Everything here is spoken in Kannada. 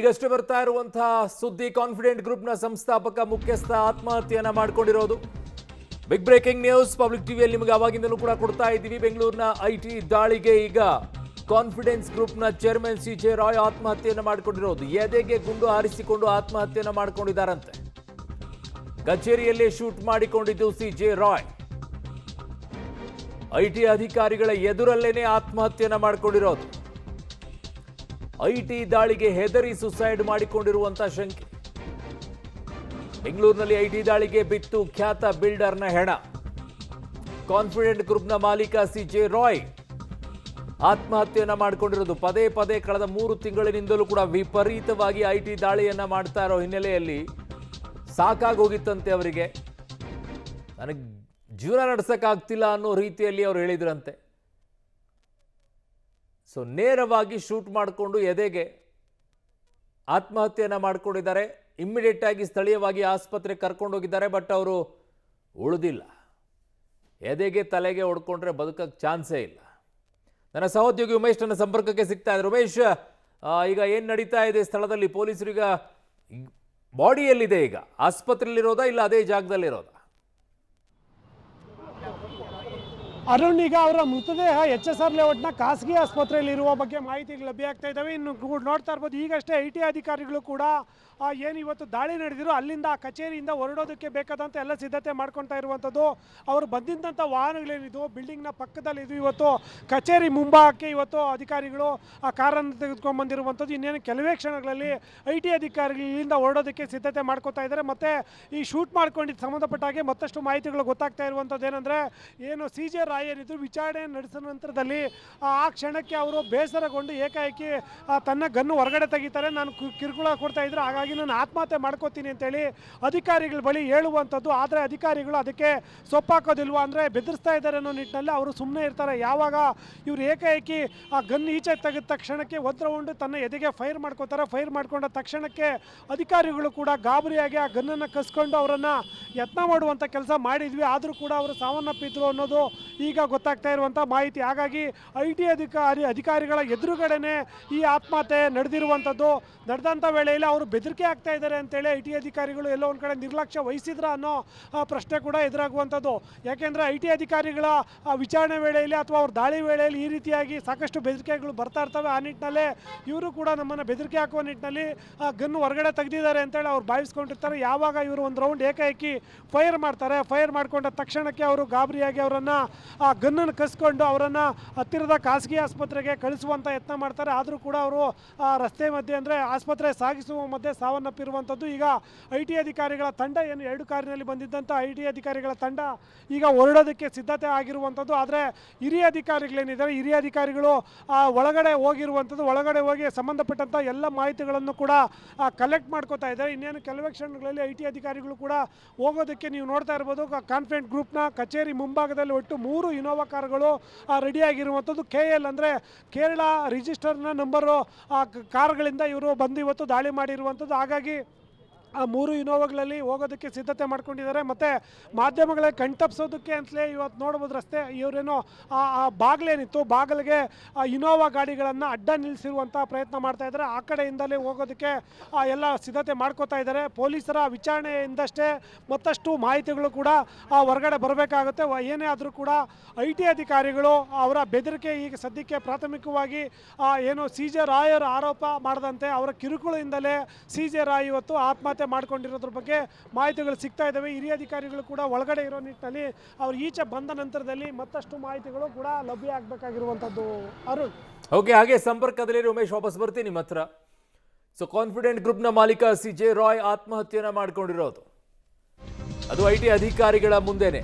ಈಗಷ್ಟೇ ಬರ್ತಾ ಇರುವಂತಹ ಸುದ್ದಿ, ಕಾನ್ಫಿಡೆಂಟ್ ಗ್ರೂಪ್ನ ಸಂಸ್ಥಾಪಕ ಮುಖ್ಯಸ್ಥ ಆತ್ಮಹತ್ಯೆಯನ್ನ ಮಾಡಿಕೊಂಡಿರೋದು. ಬಿಗ್ ಬ್ರೇಕಿಂಗ್ ನ್ಯೂಸ್ ಪಬ್ಲಿಕ್ ಟಿವಿಯಲ್ಲಿ ನಿಮಗೆ ಅವಾಗಿಂದಲೂ ಕೂಡ ಕೊಡ್ತಾ ಇದ್ದೀವಿ. ಬೆಂಗಳೂರಿನ ಐಟಿ ದಾಳಿಗೆ ಈಗ ಕಾನ್ಫಿಡೆನ್ಸ್ ಗ್ರೂಪ್ನ ಚೇರ್ಮನ್ ಸಿಜೆ ರಾಯ್ ಆತ್ಮಹತ್ಯೆಯನ್ನ ಮಾಡಿಕೊಂಡಿರೋದು. ಎದೆಗೆ ಗುಂಡು ಹಾರಿಸಿಕೊಂಡು ಆತ್ಮಹತ್ಯೆಯನ್ನ ಮಾಡಿಕೊಂಡಿದ್ದಾರಂತೆ. ಕಚೇರಿಯಲ್ಲೇ ಶೂಟ್ ಮಾಡಿಕೊಂಡಿದ್ದು ಸಿಜೆ ರಾಯ್. ಐಟಿ ಅಧಿಕಾರಿಗಳ ಎದುರಲ್ಲೇನೆ ಆತ್ಮಹತ್ಯೆಯನ್ನ ಮಾಡಿಕೊಂಡಿರೋದು. ಐಟಿ ದಾಳಿಗೆ ಹೆದರಿ ಸುಸೈಡ್ ಮಾಡಿಕೊಂಡಿರುವಂತ ಶಂಕೆ. ಬೆಂಗಳೂರಿನಲ್ಲಿ ಐಟಿ ದಾಳಿಗೆ ಬಿತ್ತು ಖ್ಯಾತ ಬಿಲ್ಡರ್ನ ಹೆಣ. ಕಾನ್ಫಿಡೆಂಟ್ ಗ್ರೂಪ್ನ ಮಾಲೀಕ ಸಿಜೆ ರಾಯ್ ಆತ್ಮಹತ್ಯೆಯನ್ನ ಮಾಡಿಕೊಂಡಿರೋದು. ಪದೇ ಪದೇ ಕಳೆದ 3 ತಿಂಗಳಿನಿಂದಲೂ ಕೂಡ ವಿಪರೀತವಾಗಿ ಐಟಿ ದಾಳಿಯನ್ನ ಮಾಡ್ತಾ ಇರೋ ಹಿನ್ನೆಲೆಯಲ್ಲಿ ಸಾಕಾಗೋಗಿತ್ತಂತೆ ಅವರಿಗೆ. ನನಗೆ ಜೀವನ ನಡೆಸಕ್ಕಾಗ್ತಿಲ್ಲ ಅನ್ನೋ ರೀತಿಯಲ್ಲಿ ಅವ್ರು ಹೇಳಿದ್ರಂತೆ. ಸೊ ನೇರವಾಗಿ ಶೂಟ್ ಮಾಡಿಕೊಂಡು ಎದೆಗೆ ಆತ್ಮಹತ್ಯೆಯನ್ನ ಮಾಡಿಕೊಂಡಿದ್ದಾರೆ. ಇಮ್ಮಿಡಿಯೇಟ್ ಆಗಿ ಸ್ಥಳೀಯವಾಗಿ ಆಸ್ಪತ್ರೆಗೆ ಕರ್ಕೊಂಡೋಗಿದ್ದಾರೆ. ಬಟ್ ಅವರು ಉಳಿದಿಲ್ಲ. ಎದೆಗೆ ತಲೆಗೆ ಹೊಡ್ಕೊಂಡ್ರೆ ಬದುಕಕ್ಕೆ ಚಾನ್ಸೇ ಇಲ್ಲ. ನನ್ನ ಸಹೋದ್ಯೋಗಿ ಉಮೇಶ್ ನನ್ನ ಸಂಪರ್ಕಕ್ಕೆ ಸಿಗ್ತಾ ಇದ್ದಾರೆ. ಉಮೇಶ್, ಈಗ ಏನು ನಡೀತಾ ಇದೆ ಸ್ಥಳದಲ್ಲಿ? ಪೊಲೀಸರೀಗ ಬಾಡಿ ಎಲ್ಲಿದೆ? ಈಗ ಆಸ್ಪತ್ರೆಯಲ್ಲಿರೋದಾ ಇಲ್ಲ ಅದೇ ಜಾಗದಲ್ಲಿರೋದಾ? ಅರುಣ್, ಈಗ ಅವರ ಮೃತದೇಹ HSR ಲೇಔಟ್ನ ಖಾಸಗಿ ಆಸ್ಪತ್ರೆಯಲ್ಲಿ ಇರುವ ಬಗ್ಗೆ ಮಾಹಿತಿಗಳು ಲಭ್ಯ ಆಗ್ತಾ ಇದ್ದಾವೆ. ಇನ್ನು ನೋಡ್ತಾ ಇರ್ಬೋದು, ಈಗಷ್ಟೇ ಐಟಿ ಅಧಿಕಾರಿಗಳು ಕೂಡ ಏನು ಇವತ್ತು ದಾಳಿ ನಡೆದಿರೋ ಅಲ್ಲಿಂದ ಆ ಕಚೇರಿಯಿಂದ ಹೊರಡೋದಕ್ಕೆ ಬೇಕಾದಂಥ ಎಲ್ಲ ಸಿದ್ಧತೆ ಮಾಡ್ಕೊತಾ ಇರುವಂಥದ್ದು. ಅವರು ಬಂದಿದ್ದಂಥ ವಾಹನಗಳೇನಿದ್ವು ಬಿಲ್ಡಿಂಗ್ನ ಪಕ್ಕದಲ್ಲಿ ಇದು. ಇವತ್ತು ಕಚೇರಿ ಮುಂಭಾಗಕ್ಕೆ ಇವತ್ತು ಅಧಿಕಾರಿಗಳು ಆ ಕಾರನ್ನು ತೆಗೆದುಕೊಂಡು ಬಂದಿರುವಂಥದ್ದು. ಇನ್ನೇನು ಕೆಲವೇ ಕ್ಷಣಗಳಲ್ಲಿ ಐಟಿ ಅಧಿಕಾರಿಗಳು ಇಲ್ಲಿಂದ ಹೊರಡೋದಕ್ಕೆ ಸಿದ್ಧತೆ ಮಾಡ್ಕೋತಾ ಇದ್ದಾರೆ. ಮತ್ತು ಈ ಶೂಟ್ ಮಾಡ್ಕೊಂಡಿದ್ದು ಸಂಬಂಧಪಟ್ಟ ಹಾಗೆ ಮತ್ತಷ್ಟು ಮಾಹಿತಿಗಳು ಗೊತ್ತಾಗ್ತಾ ಇರುವಂಥದ್ದು ಏನಂದರೆ, ಏನು ಸಿಜೆ ರಾಯ್ ಏನಿದ್ರು ವಿಚಾರಣೆ ನಡೆಸಿದ ನಂತರದಲ್ಲಿ ಆ ಕ್ಷಣಕ್ಕೆ ಅವರು ಬೇಸರಗೊಂಡು ಏಕಾಏಕಿ ತನ್ನ ಗನ್ನು ಹೊರಗಡೆ ತೆಗಿತಾರೆ. ನಾನು ಕಿರುಕುಳ ಕೊಡ್ತಾ ಇದ್ರು, ಹಾಗಾಗಿ ನಾನು ಆತ್ಮಹತ್ಯೆ ಮಾಡ್ಕೋತೀನಿ ಅಂತೇಳಿ ಅಧಿಕಾರಿಗಳ ಬಳಿ ಹೇಳುವಂಥದ್ದು. ಆದರೆ ಅಧಿಕಾರಿಗಳು ಅದಕ್ಕೆ ಸೊಪ್ಪಾಕೋದಿಲ್ವಾ, ಅಂದರೆ ಬೆದರಿಸ್ತಾ ಇದ್ದಾರೆ ಅನ್ನೋ ನಿಟ್ಟಿನಲ್ಲಿ ಅವರು ಸುಮ್ಮನೆ ಇರ್ತಾರೆ. ಯಾವಾಗ ಇವರು ಏಕಾಏಕಿ ಆ ಗನ್ ಈಚೆ ತೆಗೆದ ತಕ್ಷಣಕ್ಕೆ ಒಂದು ರೌಂಡ್ ತನ್ನ ಎದೆಗೆ ಫೈರ್ ಮಾಡ್ಕೋತಾರೆ. ಫೈರ್ ಮಾಡ್ಕೊಂಡ ತಕ್ಷಣಕ್ಕೆ ಅಧಿಕಾರಿಗಳು ಕೂಡ ಗಾಬರಿಯಾಗಿ ಆ ಗನ್ನನ್ನು ಕಸ್ಕೊಂಡು ಅವರನ್ನು ಯತ್ನ ಮಾಡುವಂಥ ಕೆಲಸ ಮಾಡಿದ್ವಿ. ಆದರೂ ಕೂಡ ಅವರು ಸಾವನ್ನಪ್ಪಿದ್ರು ಅನ್ನೋದು ಈಗ ಗೊತ್ತಾಗ್ತಾ ಇರುವಂಥ ಮಾಹಿತಿ. ಹಾಗಾಗಿ ಐಟಿ ಅಧಿಕಾರಿಗಳ ಎದುರುಗಡೆನೆ ಈ ಆತ್ಮಹತ್ಯೆ ನಡೆದಿರುವಂಥದ್ದು. ನಡೆದಂಥ ವೇಳೆಯಲ್ಲಿ ಅವರು ಬೆದರಿಕೆ ಆಗ್ತಾ ಇದ್ದಾರೆ ಅಂತೇಳಿ ಐಟಿ ಅಧಿಕಾರಿಗಳು ಎಲ್ಲೋ ಒಂದು ಕಡೆ ನಿರ್ಲಕ್ಷ್ಯ ವಹಿಸಿದ್ರ ಅನ್ನೋ ಪ್ರಶ್ನೆ ಕೂಡ ಎದುರಾಗುವಂಥದ್ದು. ಯಾಕೆಂದರೆ ಐಟಿ ಅಧಿಕಾರಿಗಳ ವಿಚಾರಣೆ ವೇಳೆಯಲ್ಲಿ ಅಥವಾ ಅವ್ರ ದಾಳಿ ವೇಳೆಯಲ್ಲಿ ಈ ರೀತಿಯಾಗಿ ಸಾಕಷ್ಟು ಬೆದರಿಕೆಗಳು ಬರ್ತಾ ಇರ್ತವೆ. ಆ ನಿಟ್ಟಿನಲ್ಲೇ ಇವರು ಕೂಡ ನಮ್ಮನ್ನು ಬೆದರಿಕೆ ಹಾಕುವ ನಿಟ್ಟಿನಲ್ಲಿ ಗನ್ನು ಹೊರಗಡೆ ತೆಗೆದಿದ್ದಾರೆ ಅಂತೇಳಿ ಅವ್ರು ಭಾವಿಸ್ಕೊಂಡಿರ್ತಾರೆ. ಯಾವಾಗ ಇವರು ಒಂದು ರೌಂಡ್ ಏಕಾಏಕಿ ಫೈರ್ ಮಾಡ್ತಾರೆ, ಫೈರ್ ಮಾಡಿಕೊಂಡ ತಕ್ಷಣಕ್ಕೆ ಅವರು ಗಾಬರಿಯಾಗಿ ಅವರನ್ನು ಆ ಗನ್ನನ್ನು ಕಸ್ಕೊಂಡು ಅವರನ್ನು ಹತ್ತಿರದ ಖಾಸಗಿ ಆಸ್ಪತ್ರೆಗೆ ಕಳಿಸುವಂಥ ಯತ್ನ ಮಾಡ್ತಾರೆ. ಆದರೂ ಕೂಡ ಅವರು ರಸ್ತೆ ಮಧ್ಯೆ, ಅಂದರೆ ಆಸ್ಪತ್ರೆ ಸಾಗಿಸುವ ಮಧ್ಯೆ ಸಾವನ್ನಪ್ಪಿರುವಂಥದ್ದು. ಈಗ ಐಟಿ ಅಧಿಕಾರಿಗಳ ತಂಡ, ಏನು 2 ಕಾರಿನಲ್ಲಿ ಬಂದಿದ್ದಂಥ ಐಟಿ ಅಧಿಕಾರಿಗಳ ತಂಡ ಈಗ ಹೊರಡೋದಕ್ಕೆ ಸಿದ್ಧತೆ ಆಗಿರುವಂಥದ್ದು. ಆದರೆ ಹಿರಿಯ ಅಧಿಕಾರಿಗಳೇನಿದ್ದಾರೆ, ಹಿರಿಯ ಅಧಿಕಾರಿಗಳು ಒಳಗಡೆ ಹೋಗಿರುವಂಥದ್ದು. ಒಳಗಡೆ ಹೋಗಿ ಸಂಬಂಧಪಟ್ಟಂಥ ಎಲ್ಲ ಮಾಹಿತಿಗಳನ್ನು ಕೂಡ ಕಲೆಕ್ಟ್ ಮಾಡ್ಕೋತಾ ಇದ್ದಾರೆ. ಇನ್ನೇನು ಕೆಲವೇ ಕ್ಷಣಗಳಲ್ಲಿ ಐಟಿ ಅಧಿಕಾರಿಗಳು ಕೂಡ ಹೋಗೋದಕ್ಕೆ, ನೀವು ನೋಡ್ತಾ ಇರ್ಬೋದು, ಕಾನ್ಫಿಡೆಂಟ್ ಗ್ರೂಪ್ನ ಕಚೇರಿ ಮುಂಭಾಗದಲ್ಲಿ ಒಟ್ಟು 3 ಇನೋವಾ ಕಾರುಗಳು ರೆಡಿಯಾಗಿರುವಂಥದ್ದು. KL ಅಂದರೆ ಕೇರಳ ರಿಜಿಸ್ಟರ್ನ ನಂಬರು ಕಾರುಗಳಿಂದ ಇವರು ಬಂದು ಇವತ್ತು ದಾಳಿ ಮಾಡಿರುವಂಥದ್ದು. ಹಾಗಾಗಿ ಆ 3 ಇನೋವಾಗಳಲ್ಲಿ ಹೋಗೋದಕ್ಕೆ ಸಿದ್ಧತೆ ಮಾಡ್ಕೊಂಡಿದ್ದಾರೆ. ಮತ್ತು ಮಾಧ್ಯಮಗಳೇ ಕಣ್ತಪ್ಪಿಸೋದಕ್ಕೆ ಅಂತಲೇ ಇವತ್ತು ನೋಡ್ಬೋದು ರಸ್ತೆ, ಇವರೇನೋ ಆ ಬಾಗಿಲೇನಿತ್ತು, ಬಾಗಿಲಿಗೆ ಇನೋವಾ ಗಾಡಿಗಳನ್ನು ಅಡ್ಡ ನಿಲ್ಲಿಸಿರುವಂಥ ಪ್ರಯತ್ನ ಮಾಡ್ತಾ ಇದ್ದಾರೆ. ಆ ಕಡೆಯಿಂದಲೇ ಹೋಗೋದಕ್ಕೆ ಎಲ್ಲ ಸಿದ್ಧತೆ ಮಾಡ್ಕೋತಾ ಇದ್ದಾರೆ. ಪೊಲೀಸರ ವಿಚಾರಣೆಯಿಂದಷ್ಟೇ ಮತ್ತಷ್ಟು ಮಾಹಿತಿಗಳು ಕೂಡ ಹೊರಗಡೆ ಬರಬೇಕಾಗುತ್ತೆ. ಏನೇ ಆದರೂ ಕೂಡ ಐಟಿ ಅಧಿಕಾರಿಗಳು ಅವರ ಬೆದರಿಕೆ ಈಗ ಸದ್ಯಕ್ಕೆ ಪ್ರಾಥಮಿಕವಾಗಿ ಏನು ಸಿಜೆ ರಾಯರ್ ಆರೋಪ ಮಾಡದಂತೆ ಅವರ ಕಿರುಕುಳದಿಂದಲೇ ಸಿಜೆ ರಾಯ್ ಇವತ್ತು ಆತ್ಮಹತ್ಯೆ ಮಾಡ್ಕೊಂಡಿರೋದ್ರ ಬಗ್ಗೆ ಮಾಹಿತಿಗಳು ಸಿಗ್ತಾ ಇದ್ದಾವೆ. ಹಿರಿಯ ಅಧಿಕಾರಿಗಳು ಕೂಡ ಒಳಗಡೆ ಇರೋ ನಿಟ್ಟಿನಲ್ಲಿ ಅವ್ರು ಈಚೆ ಬಂದ ನಂತರದಲ್ಲಿ ಮತ್ತಷ್ಟು ಮಾಹಿತಿಗಳು ಕೂಡ ಲಭ್ಯ ಆಗಬೇಕಾಗಿರುವಂಥದ್ದು. ಅರುಣ್, ಓಕೆ, ಹಾಗೆ ಸಂಪರ್ಕದಲ್ಲಿ ಉಮೇಶ್, ವಾಪಸ್ ಬರ್ತೀನಿ ನಿಮ್ಮ ಹತ್ರ. ಸೊ ಕಾನ್ಫಿಡೆಂಟ್ ಗ್ರೂಪ್ನ ಮಾಲೀಕ ಸಿಜೆ ರಾಯ್ ಆತ್ಮಹತ್ಯೆಯನ್ನ ಮಾಡ್ಕೊಂಡಿರೋದು, ಅದು ಐಟಿ ಅಧಿಕಾರಿಗಳ ಮುಂದೆನೆ.